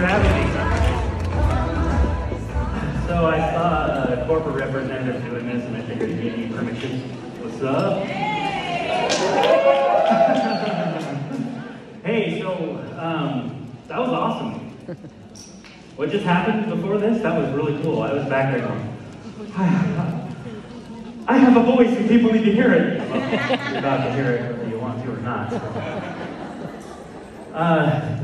for having me. So I saw a corporate representative doing this, and I figured he gave me permission. What's up? Hey, so that was awesome. What just happened before this? That was really cool. I was back there going, I have a voice and people need to hear it. Well, you're about to hear it whether you want to or not.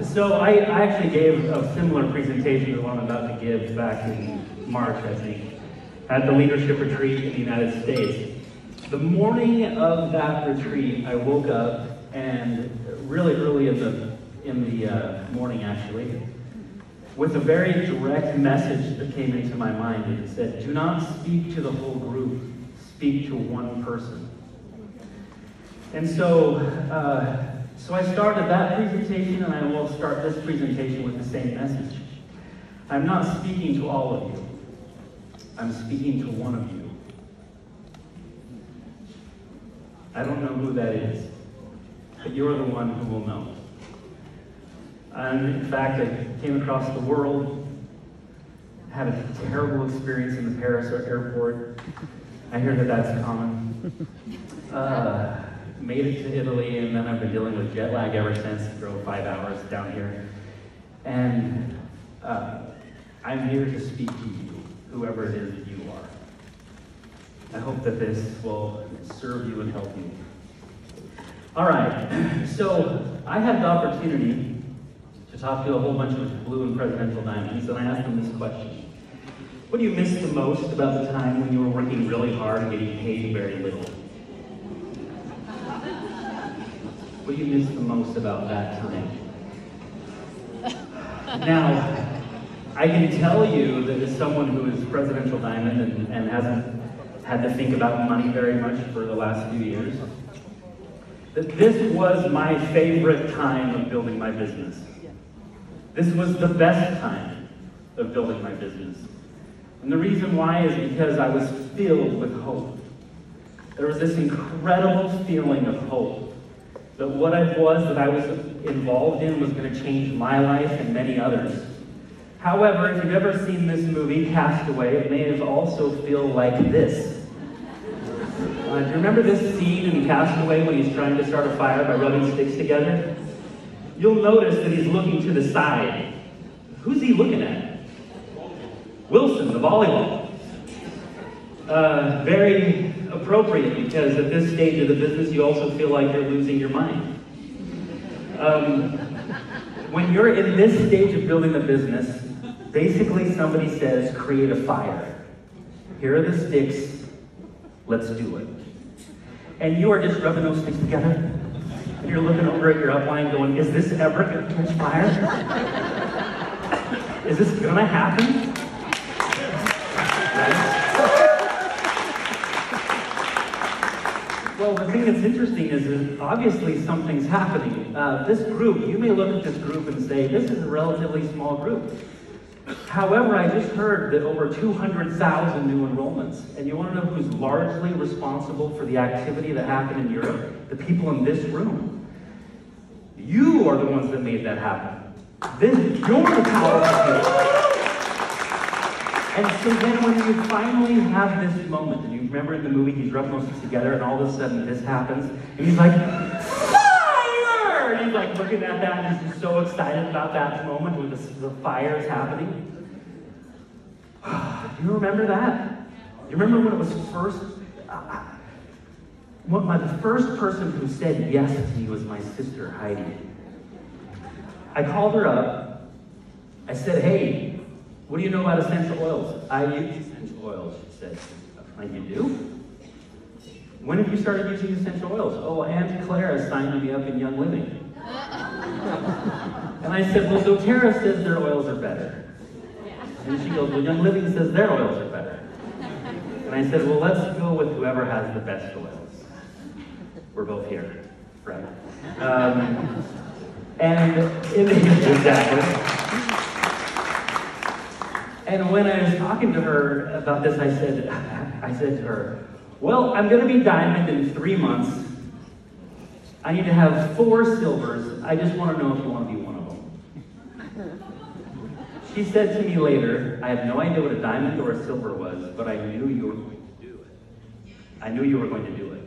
So I actually gave a similar presentation to the one I'm about to give back in March, I think, at the leadership retreat in the United States. The morning of that retreat, I woke up and really early in the morning, actually, with a very direct message that came into my mind. And it said, do not speak to the whole group, speak to one person. And so I started that presentation, and I will start this presentation with the same message. I'm not speaking to all of you. I'm speaking to one of you. I don't know who that is, but you're the one who will know. And in fact, I came across the world, had a terrible experience in the Paris airport. I hear that that's common. Made it to Italy, and then I've been dealing with jet lag ever since. Drove 5 hours down here. And I'm here to speak to you, whoever it is that you are. I hope that this will serve you and help you. All right, so I had the opportunity to talk to a whole bunch of blue and presidential diamonds, and I asked them this question. What do you miss the most about the time when you were working really hard and getting paid very little? What do you miss the most about that time? Now, I can tell you that as someone who is presidential diamond and hasn't had to think about money very much for the last few years, that this was my favorite time of building my business. This was the best time of building my business. And the reason why is because I was filled with hope. There was this incredible feeling of hope that what it was that I was involved in was going to change my life and many others. However, if you've ever seen this movie, Castaway, it may have also feel like this. Do you remember this scene in Castaway when he's trying to start a fire by rubbing sticks together? You'll notice that he's looking to the side. Who's he looking at? Wilson, the volleyball. Very appropriate, because at this stage of the business, you also feel like you're losing your mind. When you're in this stage of building the business, basically somebody says, create a fire. Here are the sticks, let's do it. And you are just rubbing those sticks together, and you're looking over at your upline going, is this ever going to catch fire? Is this going to happen? Right? Well, the thing that's interesting is that obviously something's happening. This group, you may look at this group and say, this is a relatively small group. However, I just heard that over 200,000 new enrollments. And you want to know who's largely responsible for the activity that happened in Europe? The people in this room. You are the ones that made that happen. You're the powerful people. And so then when you finally have this moment, and you remember in the movie, he's rubbing those things together, and all of a sudden this happens, and he's like, fire! And he's like looking at that, and he's just so excited about that moment when the fire is happening. Do you remember that? You remember when it was first? The first person who said yes to me was my sister, Heidi. I called her up. I said, hey, what do you know about essential oils? I use essential oils, she said. You do? When have you started using essential oils? Oh, Aunt Clara signed me up in Young Living. And I said, well, doTERRA says their oils are better. And she goes, well, Young Living says their oils are better. And I said, well, let's go with whoever has the best oils. We're both here, right? Exactly. And when I was talking to her about this, I said to her, well, I'm going to be diamond in 3 months. I need to have 4 silvers. I just want to know if you want to be one of them. She said to me later, I had no idea what a diamond or a silver was, but I knew you were going to do it. I knew you were going to do it.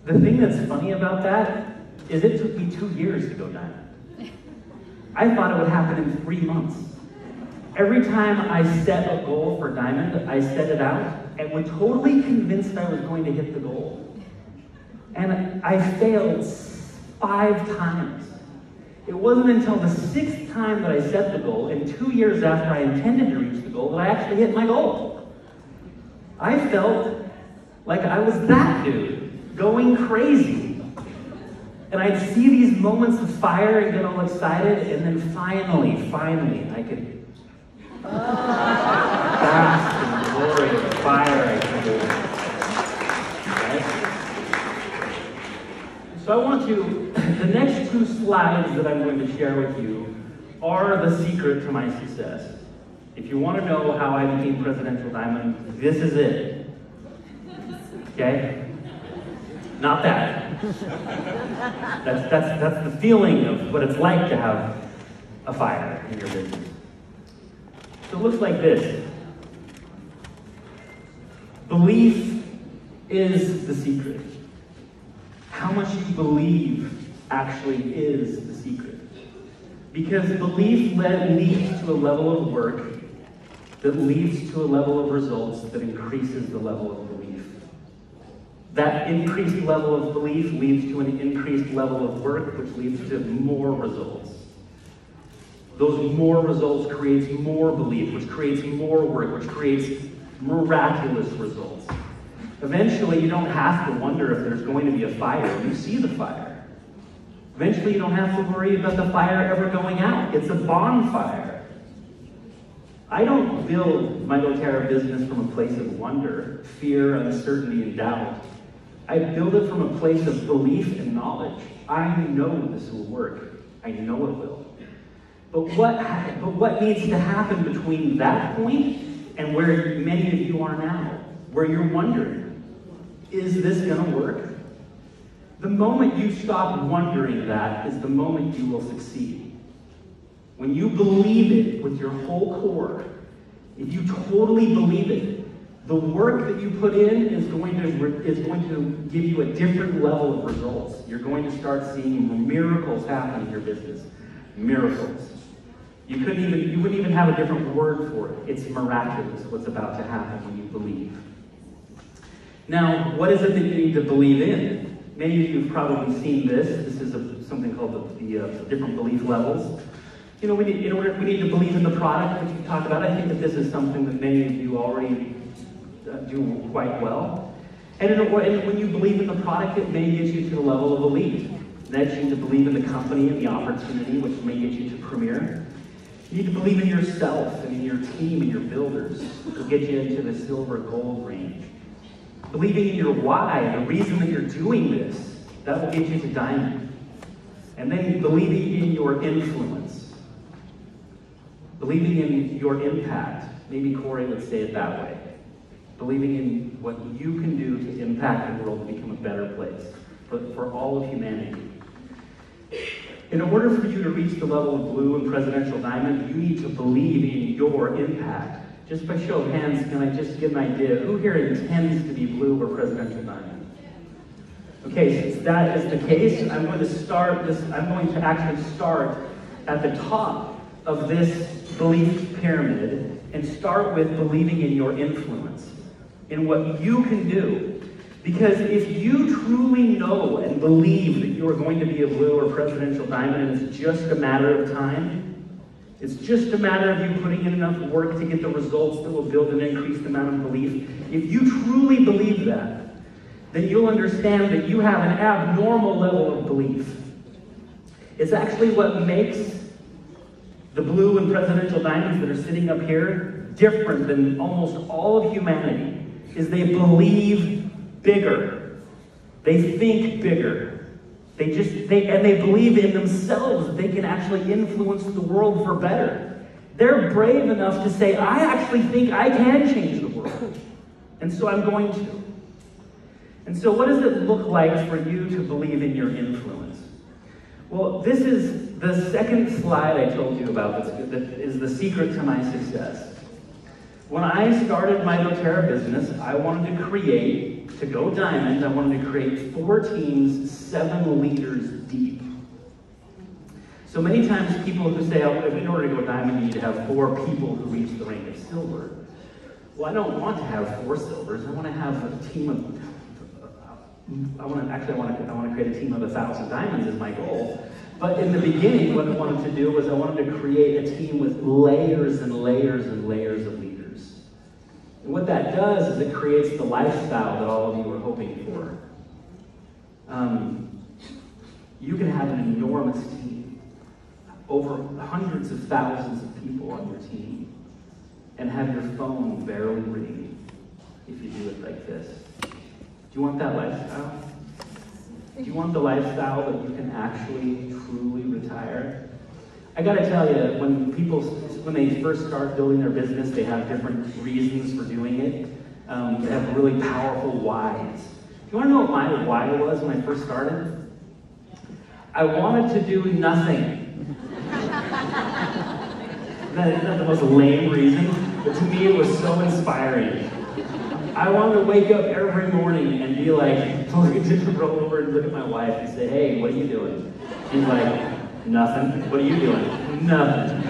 The thing that's funny about that is it took me 2 years to go diamond. I thought it would happen in 3 months. Every time I set a goal for diamond, I set it out and was totally convinced I was going to hit the goal. And I failed 5 times. It wasn't until the 6th time that I set the goal, and 2 years after I intended to reach the goal, that I actually hit my goal. I felt like I was that dude, going crazy. And I'd see these moments of fire and get all excited, and then finally, I could bask in the glory of the fire I could do. Right? So I want you, the next 2 slides that I'm going to share with you are the secret to my success. If you want to know how I became Presidential Diamond, this is it. Okay? Not that. That's the feeling of what it's like to have a fire in your business. So it looks like this. Belief is the secret. How much you believe actually is the secret. Because belief leads to a level of work that leads to a level of results that increases the level of belief. That increased level of belief leads to an increased level of work, which leads to more results. Those more results creates more belief, which creates more work, which creates miraculous results. Eventually, you don't have to wonder if there's going to be a fire. You see the fire. Eventually, you don't have to worry about the fire ever going out. It's a bonfire. I don't build my doTERRA business from a place of wonder, fear, uncertainty, and doubt. I build it from a place of belief and knowledge. I know this will work. I know it will. But what needs to happen between that point and where many of you are now, where you're wondering, is this going to work? The moment you stop wondering that is the moment you will succeed. When you believe it with your whole core, if you totally believe it, the work that you put in is going to give you a different level of results. You're going to start seeing miracles happen in your business. Miracles. You wouldn't even have a different word for it. It's miraculous what's about to happen when you believe. Now, what is it that you need to believe in? Many of you have probably seen this. This is something called the different belief levels. You know, we need to believe in the product that you talk about. I think that this is something that many of you already do quite well. And when you believe in the product, it may get you to the level of elite. Next, you need to believe in the company and the opportunity, which may get you to premier. You need to believe in yourself and in your team and your builders, which will get you into the silver gold range. Believing in your why, the reason that you're doing this, that will get you to diamond. And then believing in your influence. Believing in your impact. Maybe Corey would say it that way. Believing in what you can do to impact the world to become a better place for all of humanity. In order for you to reach the level of blue and presidential diamond, you need to believe in your impact. Just by show of hands, can I just get an idea? Who here intends to be blue or presidential diamond? Okay, since that is the case, I'm going to actually start at the top of this belief pyramid and start with believing in your influence, in what you can do. Because if you truly know and believe that you are going to be a blue or presidential diamond and it's just a matter of time, it's just a matter of you putting in enough work to get the results that will build an increased amount of belief. If you truly believe that, then you'll understand that you have an abnormal level of belief. It's actually what makes the blue and presidential diamonds that are sitting up here different than almost all of humanity, is they believe bigger. They think bigger. They believe in themselves that they can actually influence the world for better. They're brave enough to say, I actually think I can change the world. And so I'm going to. And so what does it look like for you to believe in your influence? Well, this is the second slide I told you about that is the secret to my success. When I started my doTERRA business, I wanted to go diamond, I wanted to create 4 teams, 7 leaders deep. So many times people who say, oh, in order to go diamond, you need to have 4 people who reach the rank of silver. Well, I don't want to have 4 silvers. I want to have a team of, I want to create a team of 1,000 diamonds is my goal. But in the beginning, what I wanted to do was I wanted to create a team with layers and layers and layers of leaders. And what that does is it creates the lifestyle that all of you were hoping for. You can have an enormous team, over hundreds of thousands of people on your team, and have your phone barely ring if you do it like this. Do you want that lifestyle? Do you want the lifestyle that you can actually, truly retire? I gotta tell you, when they first start building their business, they have different reasons for doing it. They have really powerful whys. You wanna know what my why was when I first started? I wanted to do nothing. Isn't that the most lame reason? But to me, it was so inspiring. I wanted to wake up every morning and be like, just roll over and look at my wife and say, hey, what are you doing? She's like, nothing. What are you doing? Nothing.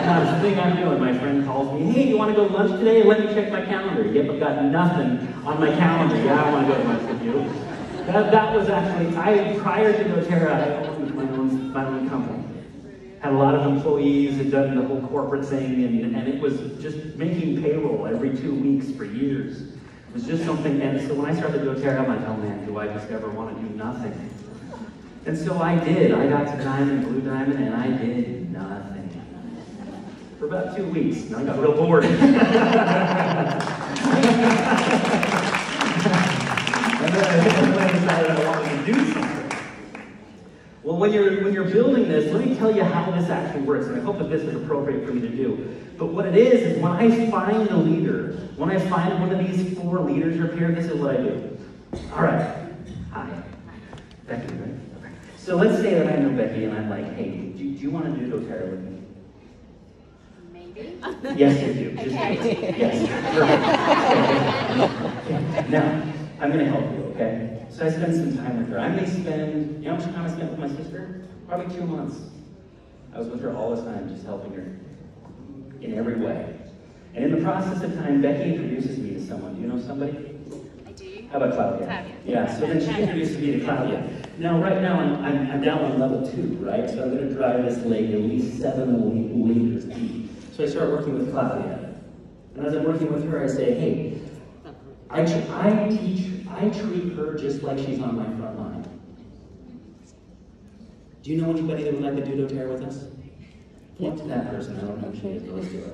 Not a thing I'm doing. My friend calls me, hey, you want to go to lunch today? Let me check my calendar. Yep, I've got nothing on my calendar. Yeah, I want to go to lunch with you. That was actually, prior to doTERRA, I owned my own company. Had a lot of employees, had done the whole corporate thing, and it was just making payroll every 2 weeks for years. It was just something, and so when I started doTERRA, I'm like, oh man, do I just ever want to do nothing? And so I did. I got to diamond, blue diamond, and I did nothing. For about 2 weeks, and I got real bored. And then I decided I wanted to do something. Well, when you're building this, let me tell you how this actually works, and I hope that this is appropriate for me to do. But what it is when I find a leader, when I find one of these 4 leaders up here, this is what I do. All right. Hi. Becky, right? Okay. So let's say that I know Becky, and I'm like, hey, do you want to do doTERRA with me? Maybe. Yes, you do. Just Okay. Yes. Okay. Now, I'm going to help you, okay? So I spend some time with her. I may spend, you know how much time I spent with my sister? Probably 2 months. I was with her all the time, just helping her in every way. And in the process of time, Becky introduces me to someone. Do you know somebody? I do. How about Claudia? Claudia. Yeah, so then she introduces me to Claudia. Now, right now, I'm down on level 2, right? So I'm going to drive this lake at least 7 liters deep. So I start working with Claudia. And as I'm working with her, I say, hey, I treat her just like she's on my front line. Do you know anybody that would like to do doTERRA with us? Point to that person. I don't know who she is, but let's do it.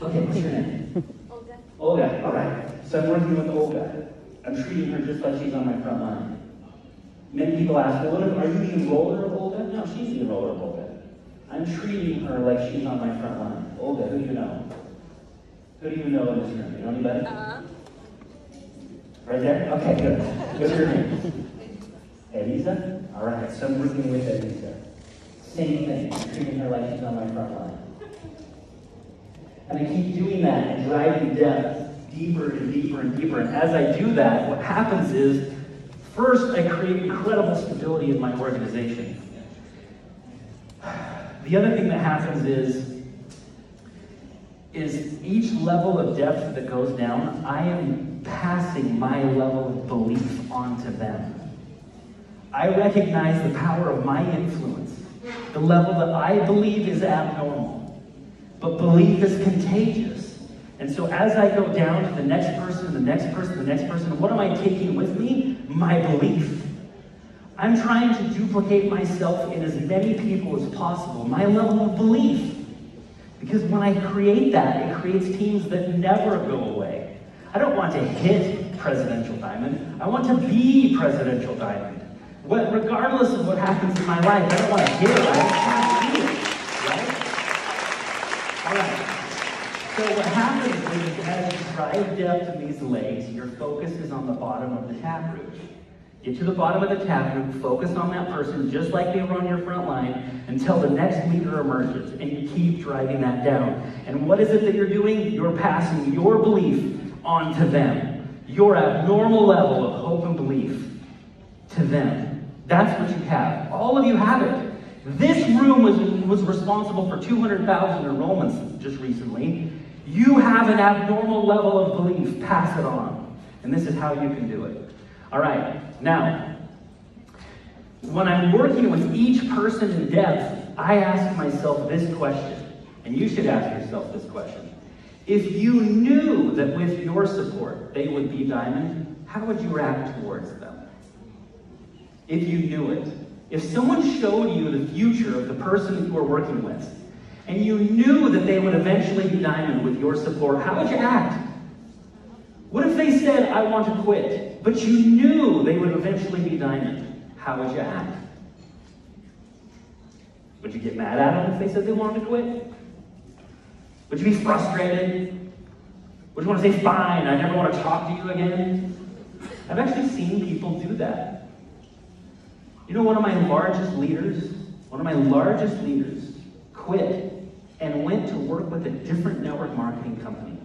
Okay, what's your name? Olga. Olga, all right. So I'm working with Olga. I'm treating her just like she's on my front line. Many people ask, well, are you the enroller of Olga? No, she's the enroller of Olga. I'm treating her like she's on my front line. Olga, who do you know? Who do you know in this room? You know anybody? Right there? Okay, good. What's your name? Elisa? All right, so I'm working with Elisa. Same thing, I'm treating her like she's on my front line. And I keep doing that and driving depth deeper and deeper and deeper. And as I do that, what happens is, first, I create incredible stability in my organization. The other thing that happens is each level of depth that goes down, I am passing my level of belief onto them. I recognize the power of my influence, the level that I believe is abnormal, but belief is contagious. And so as I go down to the next person, the next person, the next person, what am I taking with me? My belief. I'm trying to duplicate myself in as many people as possible, my level of belief. Because when I create that, it creates teams that never go away. I don't want to hit Presidential Diamond. I want to be Presidential Diamond. Regardless of what happens in my life, I don't want to hit it. I just want to be it, right? All right. So what happens is as you drive depth in these legs, your focus is on the bottom of the taproot. Get to the bottom of the tab group, focus on that person just like they were on your front line until the next leader emerges, and you keep driving that down. And what is it that you're doing? You're passing your belief on to them. Your abnormal level of hope and belief to them. That's what you have. All of you have it. This room was responsible for 200,000 enrollments just recently. You have an abnormal level of belief. Pass it on. And this is how you can do it. All right. Now, when I'm working with each person in depth, I ask myself this question. And you should ask yourself this question. If you knew that with your support they would be diamond, how would you react towards them? If you knew it. If someone showed you the future of the person that you were working with, and you knew that they would eventually be diamond with your support, how would you act? What if they said, I want to quit, but you knew they would eventually be diamond? How would you act? Would you get mad at them if they said they wanted to quit? Would you be frustrated? Would you want to say, fine, I never want to talk to you again? I've actually seen people do that. You know, one of my largest leaders quit and went to work with a different network marketing company.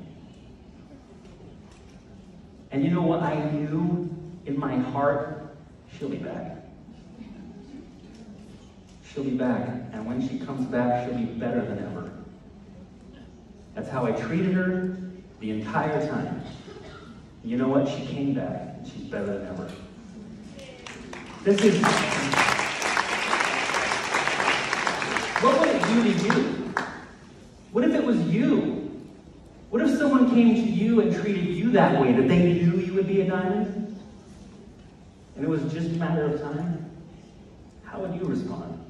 And you know what? I knew in my heart, she'll be back. She'll be back. And when she comes back, she'll be better than ever. That's how I treated her the entire time. You know what? She came back, and she's better than ever. What would it do to you? What if it was you? What if someone came to you and treated you that way, that they knew you would be a diamond? And it was just a matter of time? How would you respond?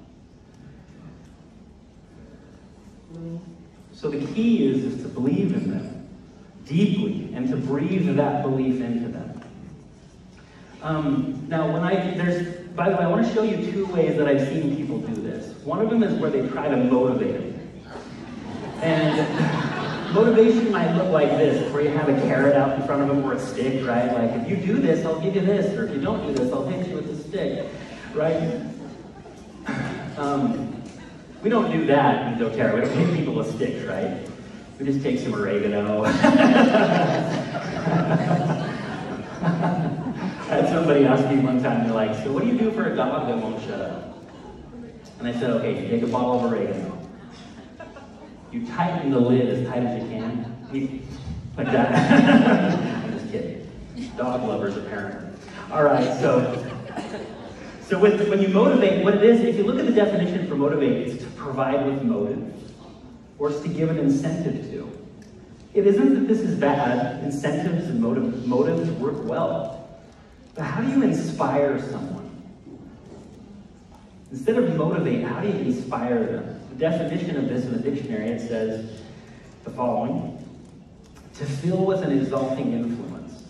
So the key is to believe in them deeply and to breathe that belief into them. Now, by the way, I want to show you two ways that I've seen people do this. One of them is where they try to motivate them. And motivation might look like this, where you have a carrot out in front of them or a stick, right? Like, if you do this, I'll give you this, or if you don't do this, I'll hit you with the stick, right? We don't do that in doTERRA. We don't hit people with sticks, right? We just take some oregano. I had somebody ask me one time, they're like, so what do you do for a dog that won't shut up? And I said, okay, you take a bottle of oregano. You tighten the lid as tight as you can. Like that. I'm just kidding. Dog lovers, apparently. All right, so when you motivate, what it is, if you look at the definition for motivate, it's to provide with motive, or it's to give an incentive to. It isn't that this is bad. Incentives and motives work well. But how do you inspire someone? Instead of motivate, how do you inspire them? The definition of this in the dictionary, it says the following: to fill with an exalting influence,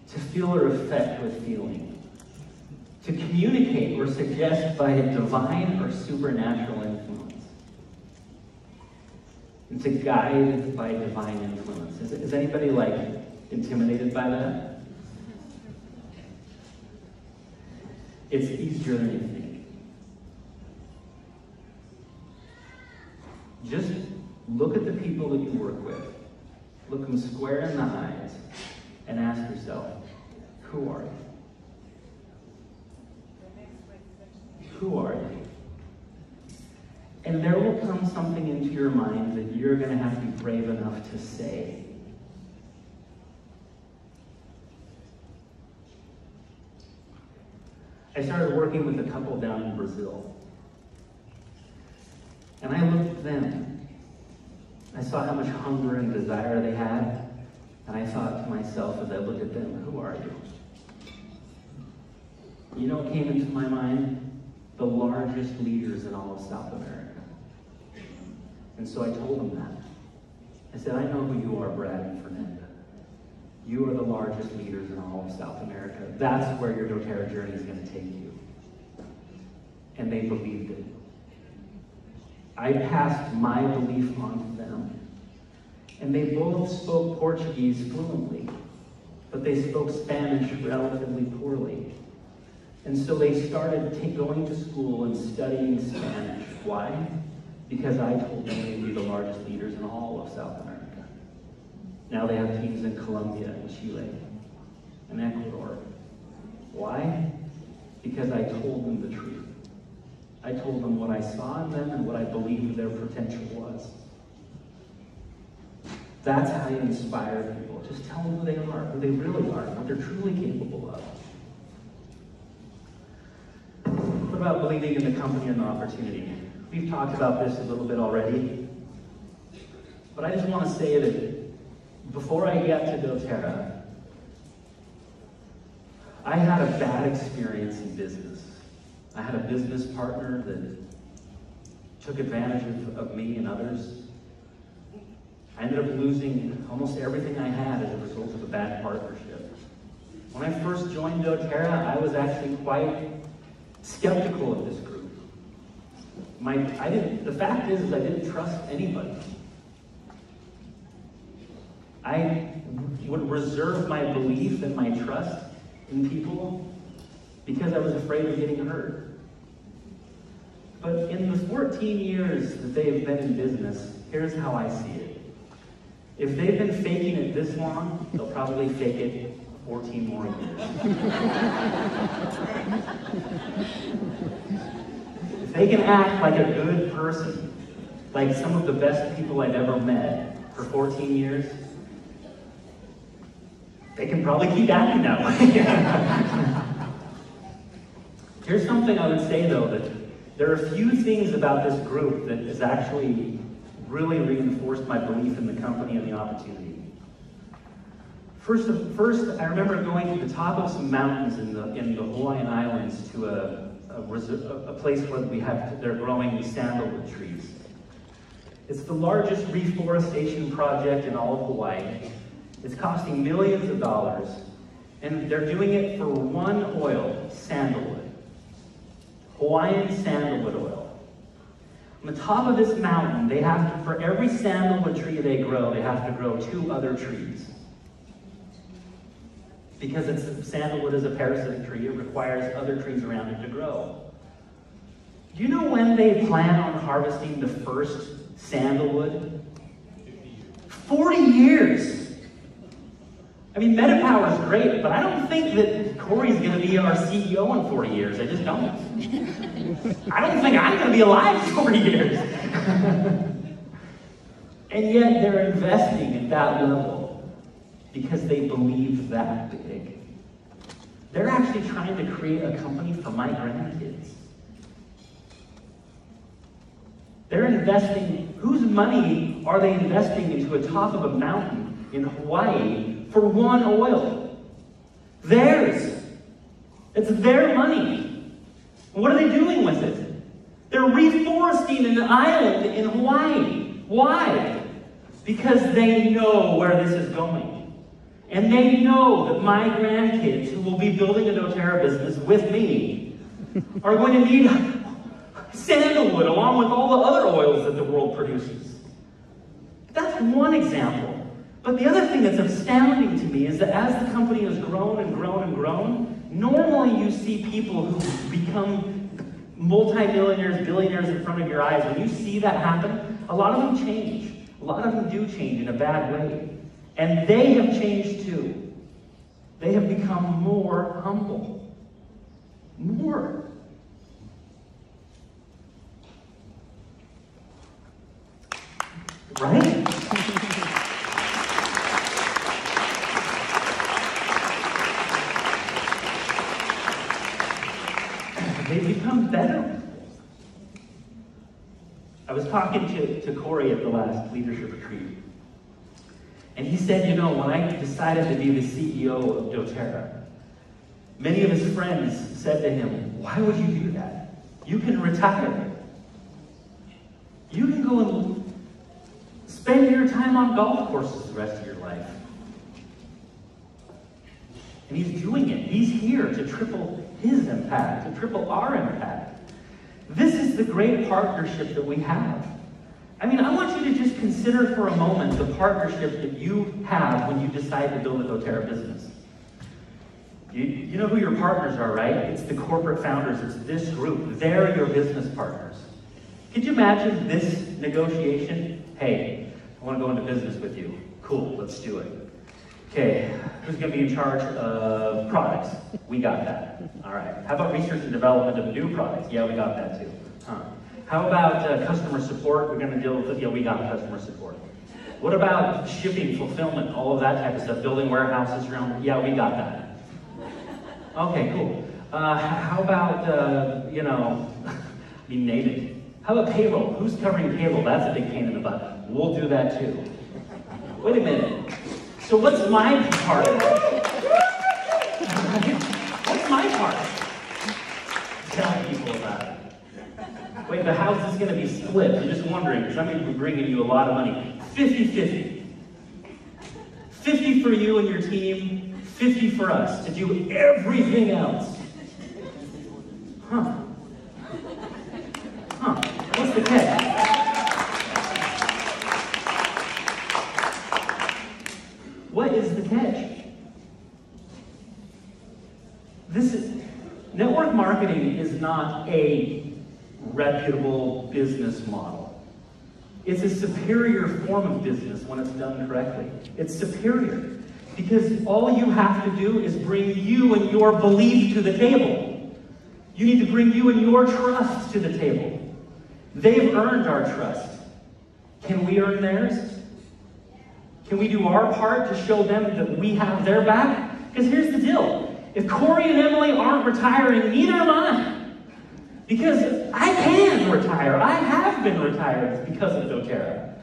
to feel or affect with feeling, to communicate or suggest by a divine or supernatural influence, and to guide by divine influence. Is anybody like intimidated by that? It's easier than you think. Just look at the people that you work with. Look them square in the eyes and ask yourself, who are you? Who are you? And there will come something into your mind that you're going to have to be brave enough to say. I started working with a couple down in Brazil. And I looked at them. I saw how much hunger and desire they had. And I thought to myself as I looked at them, who are you? You know what came into my mind? The largest leaders in all of South America. And so I told them that. I said, I know who you are, Brad and Fernanda. You are the largest leaders in all of South America. That's where your doTERRA journey is going to take you. And they believed it. I passed my belief on to them. And they both spoke Portuguese fluently. but they spoke Spanish relatively poorly. And so they started going to school and studying Spanish. Why? Because I told them they'd be the largest leaders in all of South America. Now they have teams in Colombia and Chile and Ecuador. Why? Because I told them the truth. I told them what I saw in them and what I believed their potential was. That's how you inspire people. Just tell them who they are, who they really are, what they're truly capable of. What about believing in the company and the opportunity? We've talked about this a little bit already, but I just want to say that before I get to doTERRA, I had a bad experience in business. I had a business partner that took advantage of me and others. I ended up losing almost everything I had as a result of a bad partnership. When I first joined doTERRA, I was actually quite skeptical of this group. The fact is I didn't trust anybody. I would reserve my belief and my trust in people because I was afraid of getting hurt. But in the 14 years that they have been in business, here's how I see it. If they've been faking it this long, they'll probably fake it 14 more years. If they can act like a good person, like some of the best people I've ever met for 14 years, they can probably keep acting that way. Here's something I would say though, that there are a few things about this group that has actually really reinforced my belief in the company and the opportunity. First, I remember going to the top of some mountains in the Hawaiian Islands to a place where they're growing sandalwood trees. It's the largest reforestation project in all of Hawaii. It's costing millions of dollars, and they're doing it for one oil, sandalwood. Hawaiian sandalwood oil. On the top of this mountain, they have to, for every sandalwood tree they grow, they have to grow 2 other trees. Because sandalwood is a parasitic tree, it requires other trees around it to grow. Do you know when they plan on harvesting the first sandalwood? 40 years! I mean, MetaPower is great, but I don't think that Corey's going to be our CEO in 40 years. I just don't. I don't think I'm going to be alive for 40 years. And yet they're investing at that level because they believe that big. They're actually trying to create a company for my grandkids. They're investing, whose money are they investing into a top of a mountain in Hawaii for one oil? Theirs. It's their money. What are they doing with it? They're reforesting an island in Hawaii. Why? Because they know where this is going. And they know that my grandkids, who will be building a doTERRA business with me, are going to need sandalwood along with all the other oils that the world produces. That's one example. But the other thing that's astounding to me is that as the company has grown and grown and grown, normally you see people who become multi-millionaires, billionaires in front of your eyes. When you see that happen, a lot of them change. A lot of them do change in a bad way. And they have changed too. They have become more humble. More. Right? They've become better. I was talking to Corey at the last leadership retreat. And he said, you know, when I decided to be the CEO of doTERRA, many of his friends said to him, why would you do that? You can retire. You can go and spend your time on golf courses the rest of your life. And he's doing it. He's here to triple his impact, to triple our impact. This is the great partnership that we have. I mean, I want you to just consider for a moment the partnership that you have when you decide to build a doTERRA business. You know who your partners are, right? It's the corporate founders. It's this group. They're your business partners. Could you imagine this negotiation? Hey, I want to go into business with you. Cool, let's do it. Okay, who's going to be in charge of products? We got that. All right. How about research and development of new products? Yeah, we got that too. How about customer support? We're going to deal with, yeah, we got customer support. What about shipping, fulfillment, all of that type of stuff? Building warehouses around? Yeah, we got that. Okay, cool. How about, you know, you name it. How about payroll? Who's covering payroll? That's a big pain in the butt. We'll do that too. Wait a minute. So what's my part? What's my part? Tell people about it. Wait, the house is going to be split. You're just wondering, because I'm going to be bringing you a lot of money. 50-50. 50 for you and your team, 50 for us to do everything else. Huh. What's the catch? What is the catch? Network marketing is not a reputable business model. It's a superior form of business when it's done correctly. It's superior because all you have to do is bring you and your belief to the table. You need to bring you and your trust to the table. They've earned our trust. Can we earn theirs? Can we do our part to show them that we have their back? Because here's the deal. If Corey and Emily aren't retiring, neither am I. Because I can retire. I have been retired because of doTERRA.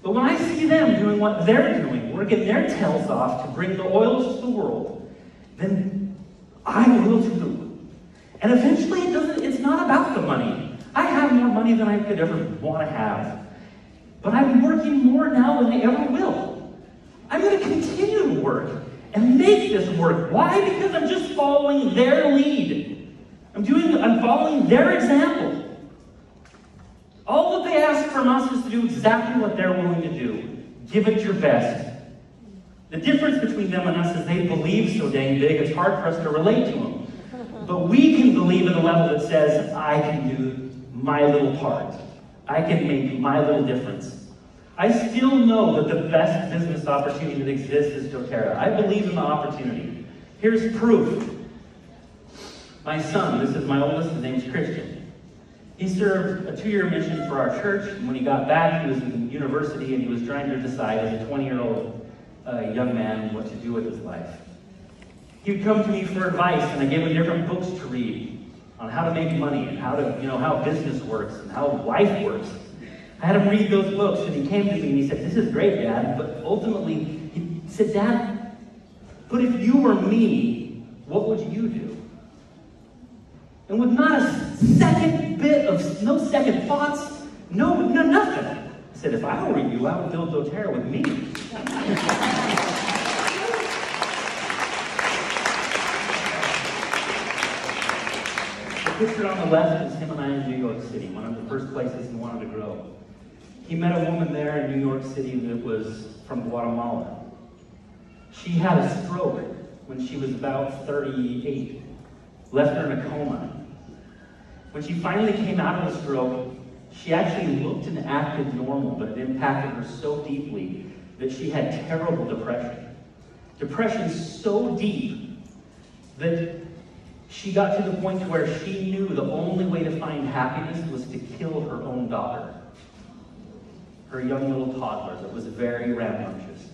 But when I see them doing what they're doing, working their tails off to bring the oils to the world, then I will too. And eventually it's not about the money. I have more money than I could ever want to have. But I'm working more now than I ever will. I'm going to continue to work and make this work. Why? Because I'm just following their lead. I'm following their example. All that they ask from us is to do exactly what they're willing to do. Give it your best. The difference between them and us is they believe so dang big, it's hard for us to relate to them. But we can believe at a level that says, I can do my little part. I can make my little difference. I still know that the best business opportunity that exists is doTERRA. I believe in the opportunity. Here's proof. My son, this is my oldest, his name's Christian. He served a 2-year mission for our church, and when he got back, he was in university, and he was trying to decide as a 20-year-old young man what to do with his life. He would come to me for advice, and I gave him different books to read on how to make money, and how to, how business works, and how life works. I had him read those books, and he came to me and he said, "This is great, Dad," but ultimately, he said, "Dad, but if you were me, what would you do?" And with not a second bit of, no second thoughts, no nothing. I said, "If I were you, I would build doTERRA with me." The picture on the left is him and I in New York City, one of the first places he wanted to grow. He met a woman there in New York City that was from Guatemala. She had a stroke when she was about 38, left her in a coma. When she finally came out of the stroke, she actually looked and acted normal, but it impacted her so deeply that she had terrible depression. Depression so deep that she got to the point to where she knew the only way to find happiness was to kill her own daughter. Her young little toddler that was very rambunctious.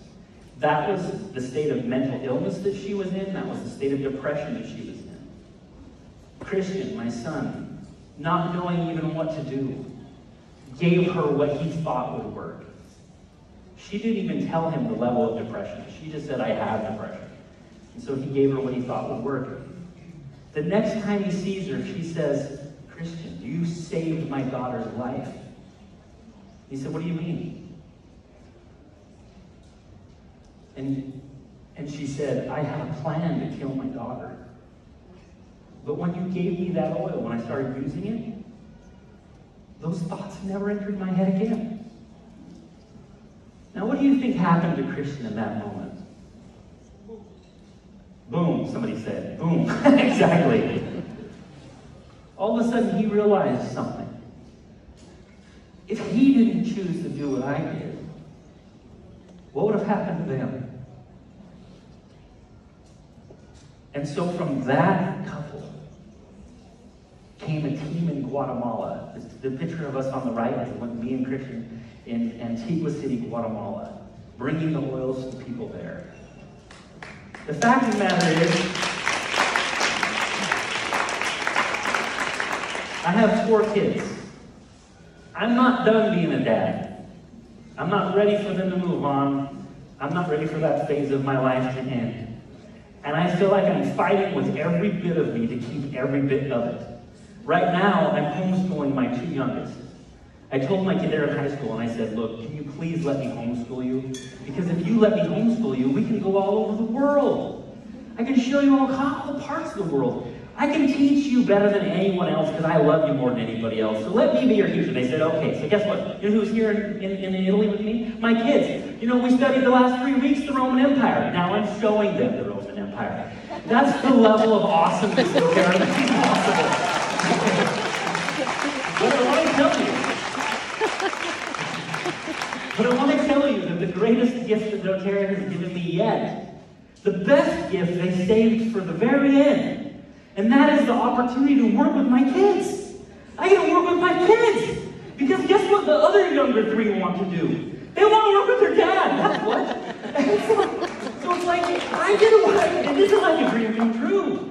That was the state of mental illness that she was in. That was the state of depression that she was in. Christian, my son, not knowing even what to do, gave her what he thought would work. She didn't even tell him the level of depression. She just said, "I have depression." And so he gave her what he thought would work. The next time he sees her, she says, "Christian, you saved my daughter's life." He said, "What do you mean?" And she said, "I had a plan to kill my daughter. But when you gave me that oil, when I started using it, those thoughts never entered my head again." Now, what do you think happened to Christian in that moment? Boom, somebody said. Boom. Exactly. All of a sudden, he realized something. If he didn't choose to do what I did, what would have happened to them? And so from that couple came a team in Guatemala. The picture of us on the right is with me and Christian in Antigua City, Guatemala, bringing the oils to the people there. The fact of the matter is, I have 4 kids. I'm not done being a dad. I'm not ready for them to move on. I'm not ready for that phase of my life to end. And I feel like I'm fighting with every bit of me to keep every bit of it. Right now, I'm homeschooling my 2 youngest. I told my kid there in high school, and I said, look, can you please let me homeschool you? Because if you let me homeschool you, we can go all over the world. I can show you all parts of the world. I can teach you better than anyone else because I love you more than anybody else. So let me be your teacher. They said, okay. So guess what? You know who's here in Italy with me? My kids. You know, we studied the last 3 weeks the Roman Empire. Now I'm showing them the Roman Empire. That's the level of awesomeness that doTERRA is possible. But I want to tell you that the greatest gift that doTERRA has given me yet, the best gift they saved for the very end, and that is the opportunity to work with my kids. I get to work with my kids. Because guess what the other younger 3 want to do? They want to work with their dad. That's what. So it's like, I get to work, and this is like a dream come true.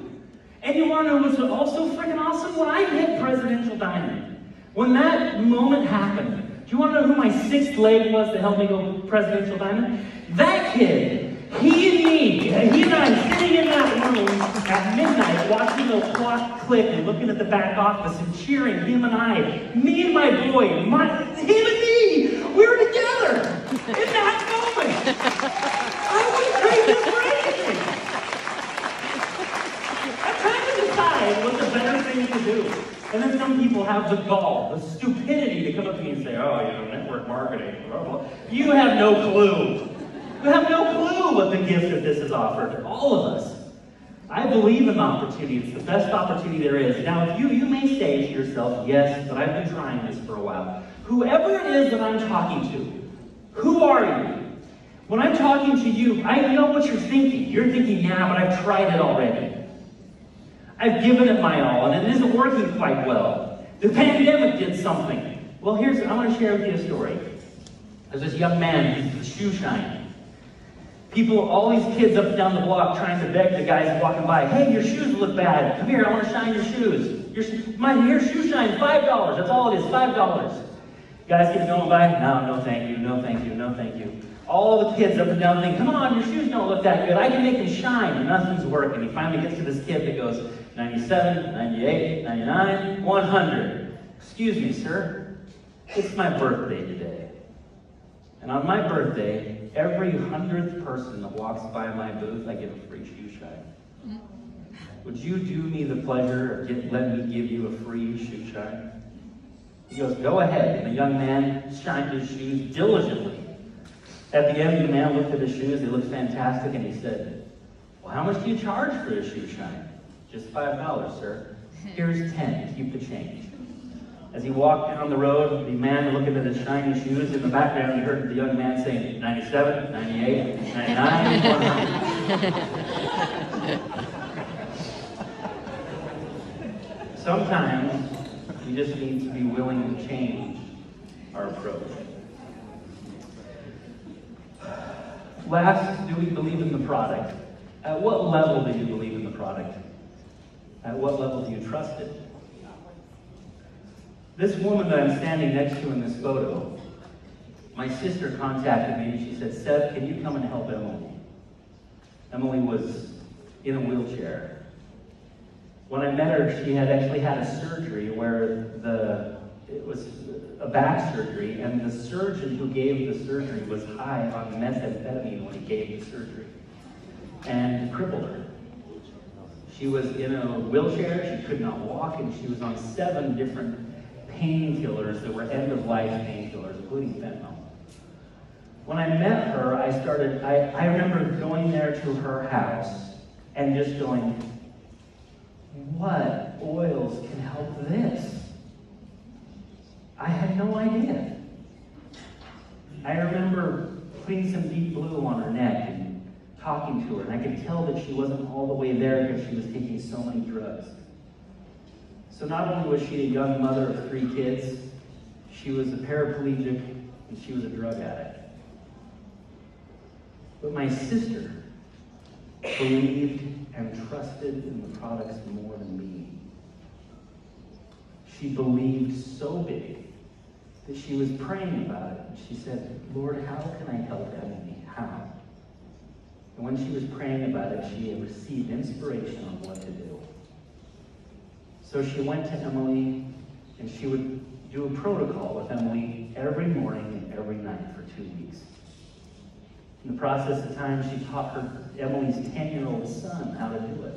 And you want to know what's also freaking awesome? When I hit Presidential Diamond, when that moment happened, do you want to know who my 6th leg was to help me go Presidential Diamond? That kid. He and I sitting in that room at midnight watching the clock click and looking at the back office and cheering, him and I, me and my boy, him and me, we were together in that moment. I wouldn't trade this for anything. I'm trying to decide what's the better thing to do. And then some people have the gall, the stupidity to come up to me and say, oh, you know, network marketing, blah, blah. You have no clue. You have no clue what the gift that this has offered, all of us. I believe in opportunity. It's the best opportunity there is. Now, if you may say to yourself, yes, but I've been trying this for a while. Whoever it is that I'm talking to, who are you? When I'm talking to you, I know what you're thinking. You're thinking, yeah, but I've tried it already. I've given it my all, and it isn't working quite well. The pandemic did something. Well, I want to share with you a story. There's this young man, he's shoe shine. People, all these kids up and down the block trying to beg the guys walking by, hey, your shoes look bad. Come here, I want to shine your shoes. Your shoe shine, $5. That's all it is, $5. Guys keep going by, no thank you, no thank you, no thank you. All the kids up and down the thing, come on, your shoes don't look that good. I can make them shine, and nothing's working. He finally gets to this kid that goes, 97, 98, 99, 100. Excuse me, sir, it's my birthday today. And on my birthday, every 100th person that walks by my booth, I give a free shoe shine. Would you do me the pleasure of letting me give you a free shoe shine? He goes, go ahead. And the young man shined his shoes diligently. At the end, the man looked at his shoes. They looked fantastic. And he said, well, how much do you charge for a shoe shine? Just $5, sir. Here's 10. Keep the change. As he walked down the road, the man looking at his shiny shoes. In the background, he heard the young man saying, 97, 98, 99, 100. Sometimes, we just need to be willing to change our approach. Last, do we believe in the product? At what level do you believe in the product? At what level do you trust it? This woman that I'm standing next to in this photo, my sister contacted me and she said, Seth, can you come and help Emily? Emily was in a wheelchair. When I met her, she had actually had a surgery where it was a back surgery, and the surgeon who gave the surgery was high on methamphetamine when he gave the surgery, and crippled her. She was in a wheelchair, she could not walk, and she was on 7 different painkillers that were end-of-life painkillers, including fentanyl. When I met her, I remember going there to her house, and just going, what oils can help this? I had no idea. I remember putting some deep blue on her neck and talking to her, and I could tell that she wasn't all the way there because she was taking so many drugs. So not only was she a young mother of 3 kids, she was a paraplegic and she was a drug addict. But my sister believed and trusted in the products more than me. She believed so big that she was praying about it. She said, Lord, how can I help Emily? How? And when she was praying about it, she had received inspiration on what to do. So she went to Emily, and she would do a protocol with Emily every morning and every night for 2 weeks. In the process of time, she taught Emily's 10-year-old son how to do it.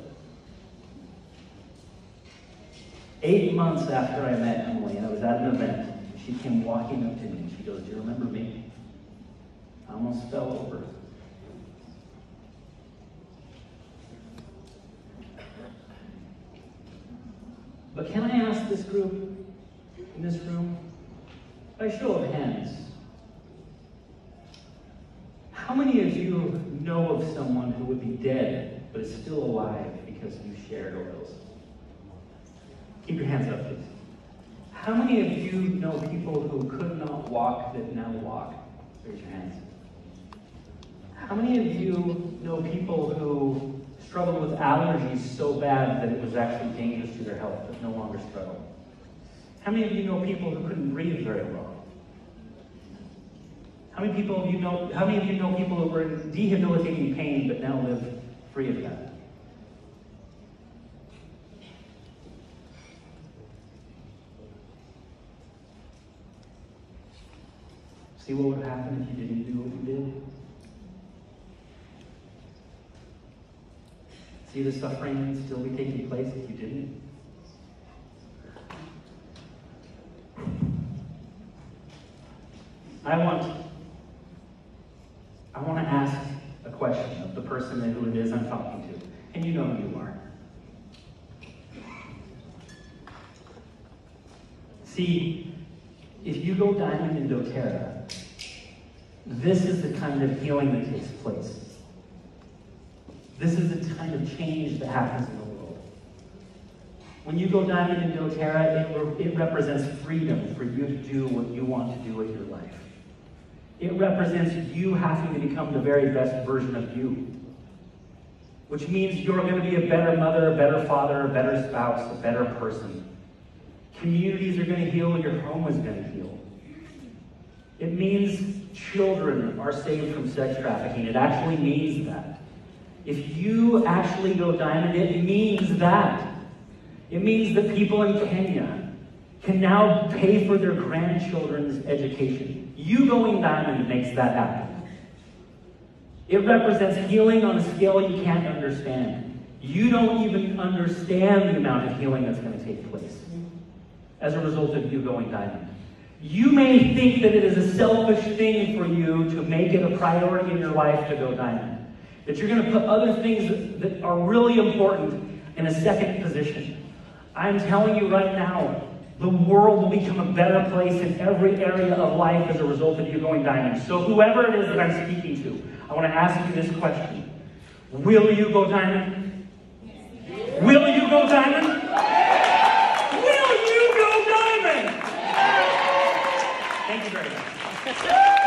8 months after I met Emily, I was at an event. She came walking up to me, and she goes, do you remember me? I almost fell over. But can I ask this group in this room, by show of hands, how many of you know of someone who would be dead but is still alive because you shared oils? Keep your hands up, please. How many of you know people who could not walk that now walk? Raise your hands. How many of you know people who struggled with allergies so bad that it was actually dangerous to their health but no longer struggle? How many of you know people who couldn't breathe very well? How many of you know people who were in debilitating pain but now live free of that? See what would happen if you didn't do what you did? See the suffering that still be taking place if you didn't? I want to ask a question of the person who it is I'm talking to. And you know who you are. See, if you go diamond in doTERRA, this is the kind of healing that takes place. This is the kind of change that happens in the world. When you go diamond in doTERRA, it represents freedom for you to do what you want to do with your life. It represents you having to become the very best version of you. Which means you're going to be a better mother, a better father, a better spouse, a better person. Communities are going to heal, your home is going to heal. It means children are saved from sex trafficking. It actually means that. If you actually go diamond, it means that. It means that people in Kenya can now pay for their grandchildren's education. You going diamond makes that happen. It represents healing on a scale you can't understand. You don't even understand the amount of healing that's going to take place as a result of you going diamond. You may think that it is a selfish thing for you to make it a priority in your life to go diamond. That you're going to put other things that are really important in a second position. I'm telling you right now, the world will become a better place in every area of life as a result of you going diamond. So whoever it is that I'm speaking to, I want to ask you this question. Will you go diamond? Will you go diamond? Will you go diamond? Thank you very much.